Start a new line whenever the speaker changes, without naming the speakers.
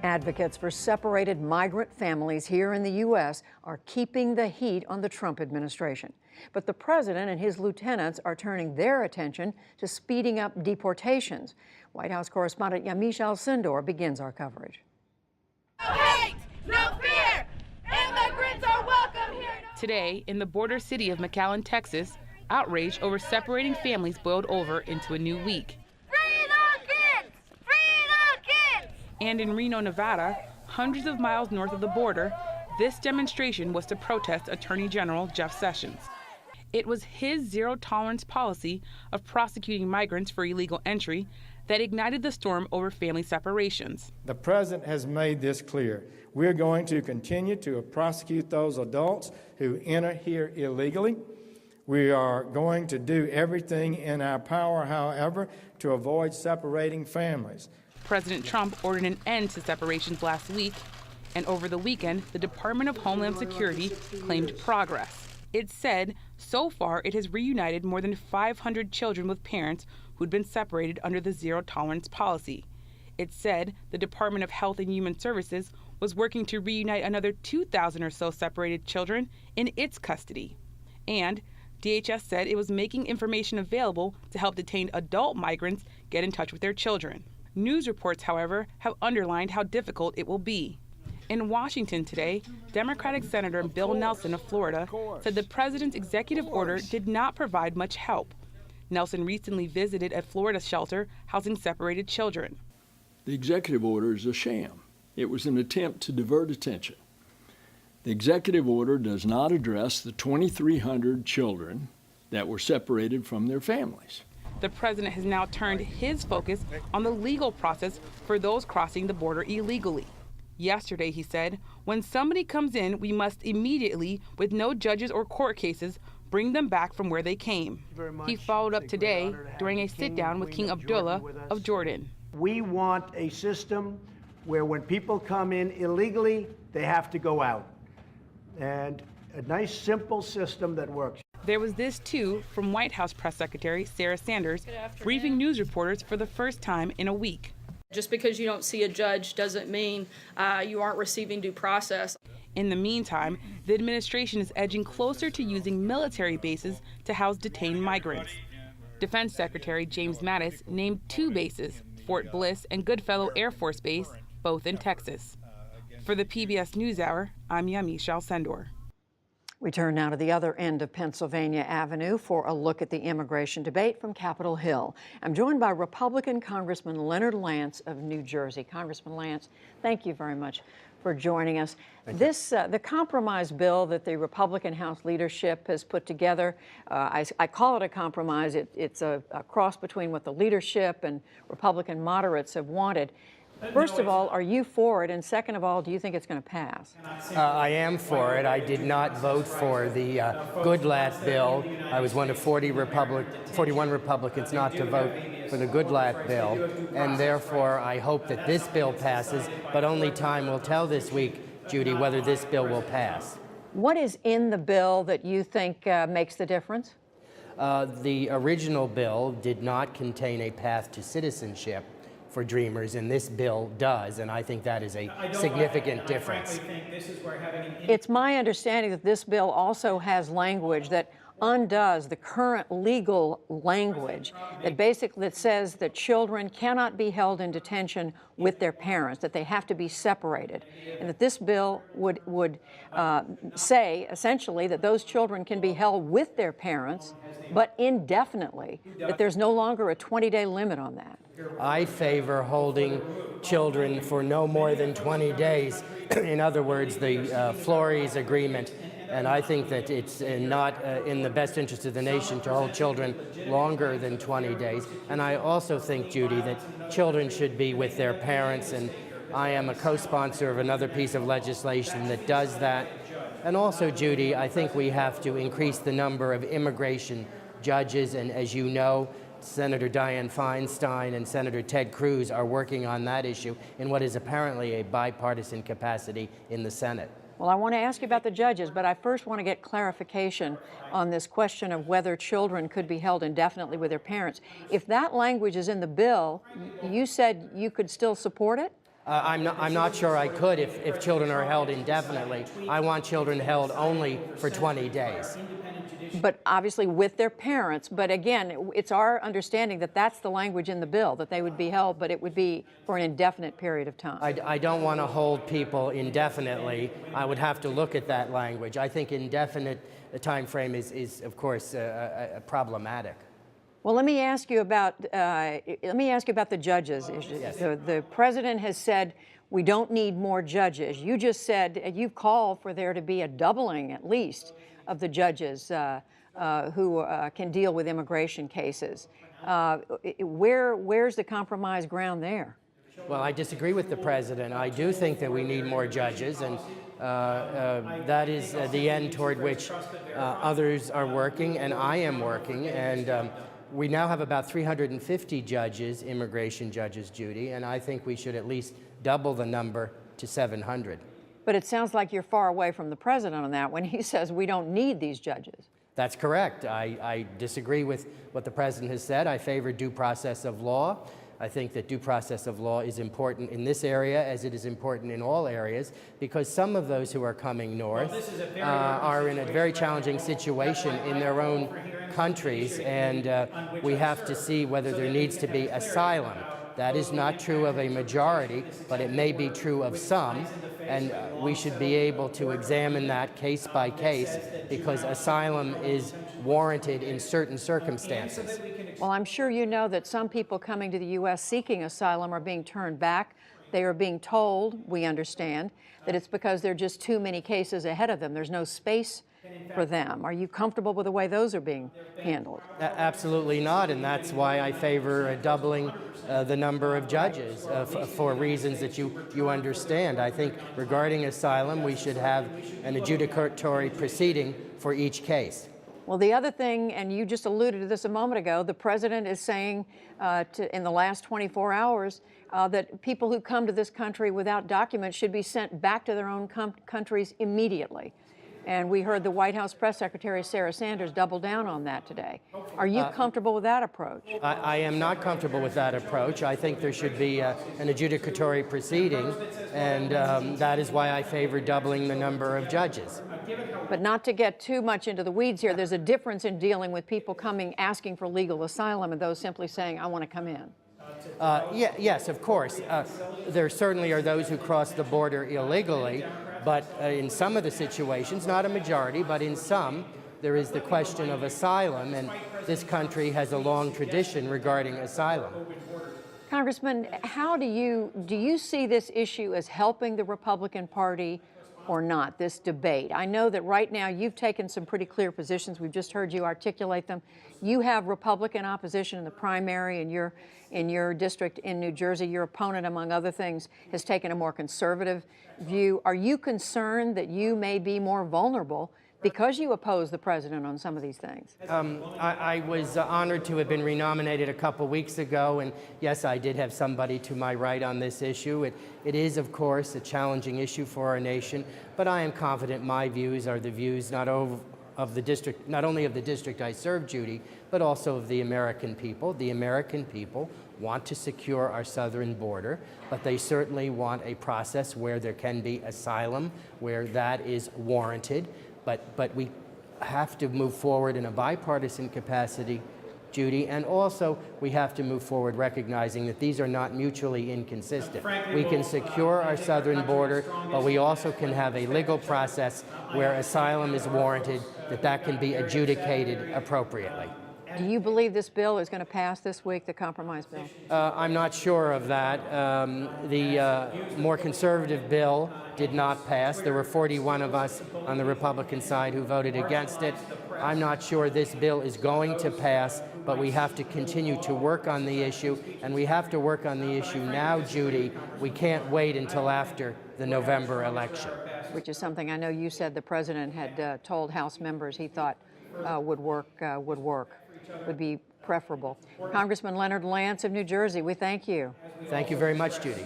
Advocates for separated migrant families here in the U.S. are keeping the heat on the Trump administration. But the president and his lieutenants are turning their attention to speeding up deportations. White House correspondent Yamiche Alcindor begins our coverage.
No hate, no fear. Immigrants are welcome here.
Today, in the border city of McAllen, Texas, outrage over separating families boiled over into a new week. And in Reno, Nevada, hundreds of miles north of the border, this demonstration was to protest Attorney General Jeff Sessions. It was his zero-tolerance policy of prosecuting migrants for illegal entry that ignited the storm over family separations.
The president has made this clear. We're going to continue to prosecute those adults who enter here illegally. We are going to do everything in our power, however, to avoid separating families.
President Trump ordered an end to separations last week, and over the weekend, the Department of Homeland Security claimed progress. It said so far it has reunited more than 500 children with parents who'd been separated under the zero-tolerance policy. It said the Department of Health and Human Services was working to reunite another 2,000 or so separated children in its custody. And DHS said it was making information available to help detained adult migrants get in touch with their children. News reports, however, have underlined how difficult it will be. In Washington today, Democratic Senator Bill Nelson of Florida said the president's executive order did not provide much help. Nelson recently visited a Florida shelter housing separated children.
The executive order is a sham. It was an attempt to divert attention. The executive order does not address the 2,300 children that were separated from their families.
The president has now turned his focus on the legal process for those crossing the border illegally. Yesterday, he said, when somebody comes in, we must immediately, with no judges or court cases, bring them back from where they came. He followed up today during a sit-down with King Abdullah of Jordan.
We want a system where when people come in illegally, they have to go out. And a nice, simple system that works.
There was this, too, from White House Press Secretary Sarah Sanders, briefing news reporters for the first time in a week.
Just because you don't see a judge doesn't mean you aren't receiving due process.
In the meantime, the administration is edging closer to using military bases to house detained migrants. Defense Secretary James Mattis named 2 bases, Fort Bliss and Goodfellow Air Force Base, both in Texas. For the PBS NewsHour, I'm Yamiche Alcindor.
We turn now to the other end of Pennsylvania Avenue for a look at the immigration debate from Capitol Hill. I'm joined by Republican Congressman Leonard Lance of New Jersey. Congressman Lance, thank you very much for joining us. The compromise bill that the Republican House leadership has put together, I call it a compromise. It's a cross between what the leadership and Republican moderates have wanted. First of all, are you for it? And second of all, do you think it's going to pass?
I am for it. I did not vote for the Goodlatte bill. I was one of 41 Republicans not to vote for the Goodlatte bill. And therefore, I hope that this bill passes. But only time will tell this week, Judy, whether this bill will pass.
What is in the bill that you think makes the difference?
The original bill did not contain a path to citizenship for Dreamers, and this bill does, and I think that is a significant difference.
It's my understanding that this bill also has language that undoes the current legal language that basically says that children cannot be held in detention with their parents, that they have to be separated, and that this bill would say essentially that those children can be held with their parents, but indefinitely, that there's no longer a 20-day limit on that.
I favor holding children for no more than 20 days. In other words, the Flores agreement. And I think that it's not in the best interest of the nation to hold children longer than 20 days. And I also think, Judy, that children should be with their parents. And I am a co-sponsor of another piece of legislation that does that. And also, Judy, I think we have to increase the number of immigration judges. And as you know, Senator Dianne Feinstein and Senator Ted Cruz are working on that issue in what is apparently a bipartisan capacity in the Senate.
Well, I want to ask you about the judges, but I first want to get clarification on this question of whether children could be held indefinitely with their parents. If that language is in the bill, you said you could still support it?
I'm not sure I could if children are held indefinitely. I want children held only for 20 days.
But obviously with their parents. But again, it's our understanding that that's the language in the bill, that they would be held, but it would be for an indefinite period of time.
I don't want to hold people indefinitely. I would have to look at that language. I think indefinite time frame is of course, problematic.
Well, let me ask you about the judges issue.
Yes.
The president has said we don't need more judges. You just said you've called for there to be a doubling, at least, of the judges who can deal with immigration cases. Where's the compromise ground there?
Well, I disagree with the president. I do think that we need more judges, and that is the end toward which others are working, and I am working. And we now have about 350 judges, immigration judges, Judy, and I think we should at least double the number to 700.
But it sounds like you're far away from the president on that when he says we don't need these judges.
That's correct. I disagree with what the president has said. I favor due process of law. I think that due process of law is important in this area as it is important in all areas, because some of those who are coming north are in a very challenging situation in their own countries, and we have to see whether there needs to be asylum. That is not true of a majority, but it may be true of some, and we should be able to examine that case by case, because asylum is warranted in certain circumstances.
Well, I'm sure you know that some people coming to the U.S. seeking asylum are being turned back. They are being told, we understand, that it's because there are just too many cases ahead of them. There's no space for them. Are you comfortable with the way those are being handled?
Absolutely not, and that's why I favor doubling the number of judges for reasons that you understand. I think regarding asylum, we should have an adjudicatory proceeding for each case.
Well, the other thing, and you just alluded to this a moment ago, the president is saying in the last 24 hours that people who come to this country without documents should be sent back to their own countries immediately. And we heard the White House Press Secretary Sarah Sanders double down on that today. Are you comfortable with that approach?
I am not comfortable with that approach. I think there should be an adjudicatory proceeding, and that is why I favor doubling the number of judges.
But not to get too much into the weeds here, there's a difference in dealing with people coming asking for legal asylum and those simply saying, I want to come in.
Yes, of course. There certainly are those who cross the border illegally, but in some of the situations, not a majority, but in some, there is the question of asylum, and this country has a long tradition regarding asylum.
Congressman, how do you see this issue as helping the Republican Party or not, this debate? I know that right now you've taken some pretty clear positions. We've just heard you articulate them. You have Republican opposition in the primary in your district in New Jersey. Your opponent, among other things, has taken a more conservative view. Are you concerned that you may be more vulnerable because you oppose the president on some of these things?
I was honored to have been renominated a couple weeks ago, and yes, I did have somebody to my right on this issue. It is, of course, a challenging issue for our nation, but I am confident my views are the views not only of the district I serve, Judy, but also of the American people. The American people want to secure our southern border, but they certainly want a process where there can be asylum, where that is warranted. But we have to move forward in a bipartisan capacity, Judy, and also we have to move forward recognizing that these are not mutually inconsistent. We can secure our southern border, but we also can have a legal process where asylum is warranted, that can be adjudicated appropriately.
Do you believe this bill is going to pass this week, the compromise bill?
I'm not sure of that. The more conservative bill did not pass. There were 41 of us on the Republican side who voted against it. I'm not sure this bill is going to pass, but we have to continue to work on the issue, and we have to work on the issue now, Judy. We can't wait until after the November election.
Which is something I know you said the president had told House members he thought would be preferable. Congressman Leonard Lance of New Jersey, we thank you.
Thank you very much, Judy.